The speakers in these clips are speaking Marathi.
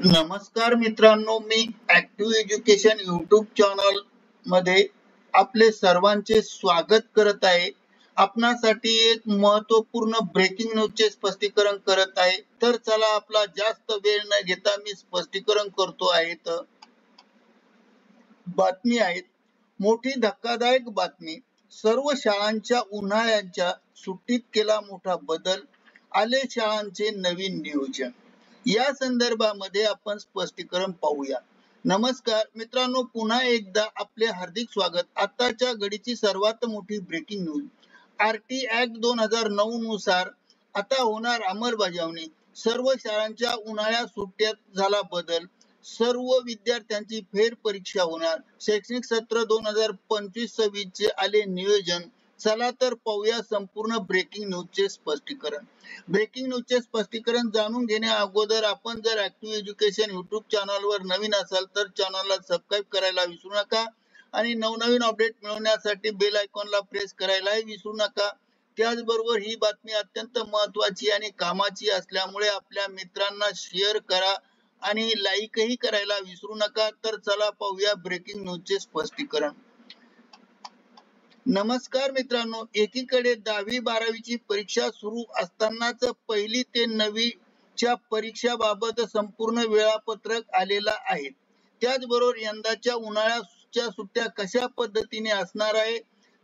नमस्कार मित्रांनो, मी ऍक्टिव्ह एज्युकेशन यूट्यूब चॅनल मध्ये आपले सर्वांचे स्वागत करत आहे. आपणासाठी एक महत्वपूर्ण ब्रेकिंग न्यूजचे स्पष्टीकरण करत आहे. तर चला, आपला जास्त वेळ न घेता मी स्पष्टीकरण करतो आहे. तर बातमी आहे, मोठी धक्कादायक बातमी. सर्व शाळांच्या उन्हाळ्याच्या सुट्टीत केला मोठा बदल, आले शाळांचे नवीन नियोजन. या संदर्भामध्ये आपण स्पष्टीकरण पाहूया. नमस्कार मित्रांनो, पुन्हा एकदा आपले हार्दिक स्वागत. आताच्या घडीची सर्वात मोठी ब्रेकिंग न्यूज. आरटी ऍक्ट 2009 नुसार आता होणार अंमलबजावणी. सर्व शाळांच्या उन्हाळ्यात सुट्ट्यात झाला बदल. सर्व विद्यार्थ्यांची फेर परीक्षा होणार. शैक्षणिक सत्र 2025-26 चे आले नियोजन. चला तर पाहूया संपूर्ण ब्रेकिंग न्यूजचे स्पष्टीकरण. ब्रेकिंग न्यूजचे स्पष्टीकरण जाणून घेण्या अगोदर आपण जर ऍक्टिव्ह एज्युकेशन युट्यूब चॅनलवर नवीन असाल तर चॅनलला सबस्क्राईब करायला विसरू नका आणि नवनवीन अपडेट मिळवण्यासाठी बेल आयकॉनला प्रेस करायलाही विसरू नका. त्याचबरोबर ही बातमी अत्यंत महत्वाची आणि कामाची असल्यामुळे आपल्या मित्रांना शेअर करा आणि लाईकही करायला विसरू नका. तर चला पाहूया ब्रेकिंग न्यूजचे स्पष्टीकरण. नमस्कार मित्रांनो, एकीकडे 10वी-12वीची परीक्षा सुरू असतानाच पहिली ते 9वीच्या परीक्षाबाबत संपूर्ण वेळापत्रक आलेला आहे. त्याचबरोबर यंदाच्या उन्हाळ्याच्या सुट्ट्या कशा पद्धतीने असणार आहे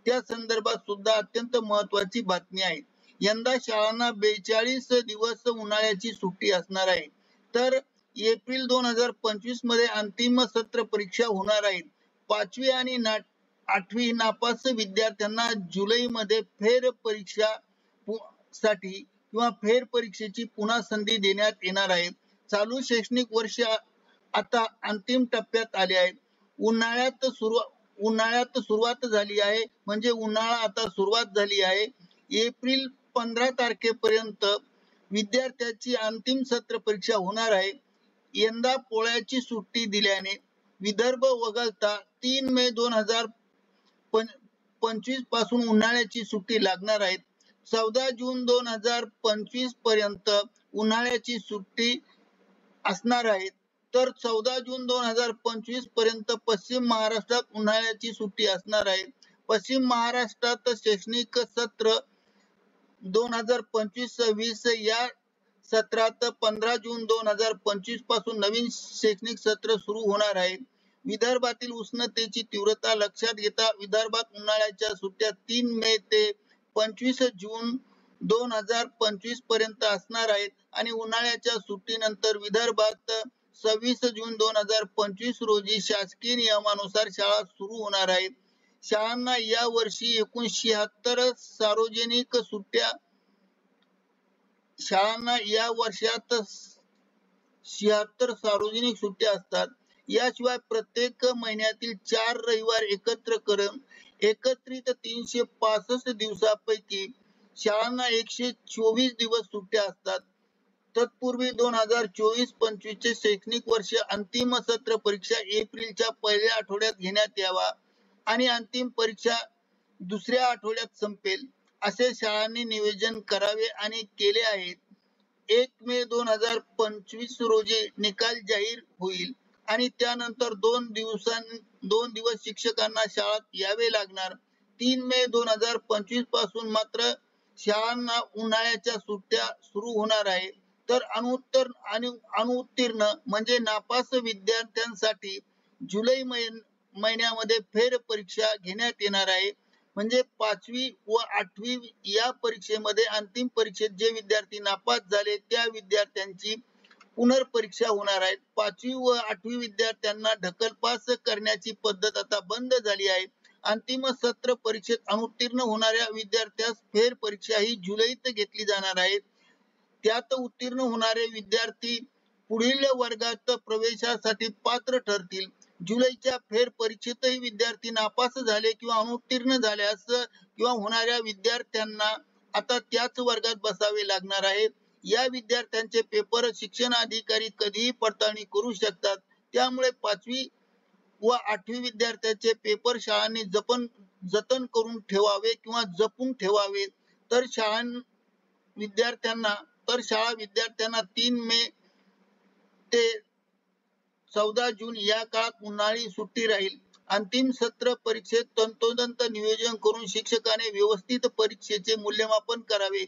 त्या संदर्भात सुद्धा अत्यंत महत्वाची बातमी आहे. यंदा शाळांना 42 दिवस उन्हाळ्याची सुट्टी असणार आहे. तर एप्रिल 2025 मध्ये अंतिम सत्र परीक्षा होणार आहेत. 5वी आणि 8वी नापास विद्यार्थ्यांना जुलैमध्ये फेर परीक्षा साठी किंवा फेर परीक्षेची पुन्हा संधी देण्यात येणार आहे. चालू शैक्षणिक वर्ष आता अंतिम टप्प्यात आले आहे. उन्हाळ्यात सुरुवात झाली आहे, म्हणजे उन्हाळा आता सुरुवात झाली आहे. एप्रिल 15 तारखेपर्यंत विद्यार्थ्यांची अंतिम सत्र परीक्षा होणार आहे. यंदा पोळ्याची सुट्टी दिल्याने विदर्भ वगळता 3 मे 2025 पासून उन्हाळ्याची सुट्टी लागणार आहे. 14 जून 2025 पर्यंत उन्हाळ्याची सुट्टी असणार आहे. तर 14 जून 2025 पर्यंत पश्चिम महाराष्ट्रात उन्हाळ्याची सुट्टी असणार आहे. पश्चिम महाराष्ट्रात शैक्षणिक सत्र 2025-26 या सत्रात 15 जून 2025 पासून नवीन शैक्षणिक सत्र सुरू होणार आहे. विदर्भातील उष्णतेची तीव्रता लक्षात घेता विदर्भात उन्हाळ्याच्या सुट्ट्या 3 मे ते 25 जून 2025 पर्यंत असणार आहेत आणि उन्हाळ्याच्या सुट्टीनंतर विदर्भात 26 जून 2025 रोजी शासकीय नियमानुसार शाळा सुरू होणार आहेत. शाळांना या वर्षी एकूण 76 सार्वजनिक सुट्ट्या शाळांना या वर्षात 76 सार्वजनिक सुट्ट्या असतात. याशिवाय प्रत्येक महिन्यातील 4 रविवार एकत्र करून एकत्रित 365 दिवसापैकी शाळांना 124 दिवस सुट्ट्या असतात. तत्पूर्वी 2024-25 चे शैक्षणिक वर्ष अंतिम सत्र परीक्षा एप्रिलच्या पहिल्या आठवड्यात घेण्यात यावा आणि अंतिम परीक्षा दुसऱ्या आठवड्यात संपेल असे शाळांनी नियोजन करावे आणि केले आहे. 1 मे 2025 रोजी निकाल जाहीर होईल आणि त्यानंतर 2 दिवस शिक्षकांना शाळेत यावे लागणार. 3 मे 2025 पासून मात्र शाळांना उन्हाळ्याच्या सुट्ट्या सुरू होणार आहे. तर अनुत्तीर्ण म्हणजे नापास विद्यार्थ्यांसाठी जुलै महिन्यामध्ये फेर परीक्षा घेण्यात येणार आहे. म्हणजे 5वी व 8वी या परीक्षेमध्ये अंतिम परीक्षेत जे विद्यार्थी नापास झाले त्या विद्यार्थ्यांची पुनर्परीक्षा होणार आहे. 5वी व 8वी विद्यार्थ्यांना ढकलपास करण्याची पद्धत आता बंद झाली आहे. अंतिम सत्र परीक्षेत अनुत्तीर्ण होणाऱ्या विद्यार्थ्यास फेर परीक्षा ही जुलैत घेतली जाणार आहे. त्यात उत्तीर्ण होणारे विद्यार्थी पुढील वर्गात प्रवेशासाठी पात्र ठरतील. जुलैच्या फेर परीक्षेतही विद्यार्थी नापास झाले किंवा अनुत्तीर्ण झाल्यास किंवा होणाऱ्या विद्यार्थ्यांना आता त्याच वर्गात बसावे लागणार आहे. या विद्यार्थ्यांचे पेपर शिक्षण अधिकारी कधीही पडताळणी करू शकतात. त्यामुळे 5वी व 8वी विद्यार्थ्यांचे पेपर शाळांनी जतन करून ठेवावे किंवा जपून ठेवावे. तर शाळा विद्यार्थ्यांना 3 मे ते 14 जून या काळात उन्हाळी सुट्टी राहील. अंतिम सत्र परीक्षेत तंतोतंत नियोजन करून शिक्षकाने व्यवस्थित परीक्षेचे मूल्यमापन करावे.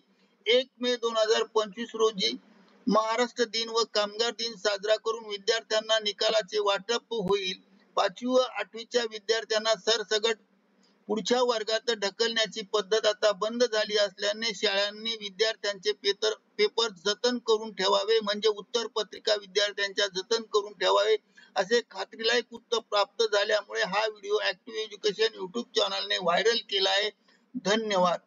1 मे 2025 रोजी महाराष्ट्र दिन व कामगार दिन साजरा करून विद्यार्थ्यांना निकालाचे वाटप होईल. 5वी व 8वीच्या विद्यार्थ्यांना सरसकट पुढच्या वर्गात ढकलण्याची पद्धत आता बंद झाली असल्याने शाळांनी विद्यार्थ्यांचे पेपर जतन करून ठेवावे, म्हणजे उत्तर पत्रिका विद्यार्थ्यांच्या जतन करून ठेवावे असे खात्रीलायक उत्तर प्राप्त झाल्यामुळे हा व्हिडिओ ऍक्टिव्ह एज्युकेशन YouTube चॅनलने व्हायरल केला आहे. धन्यवाद.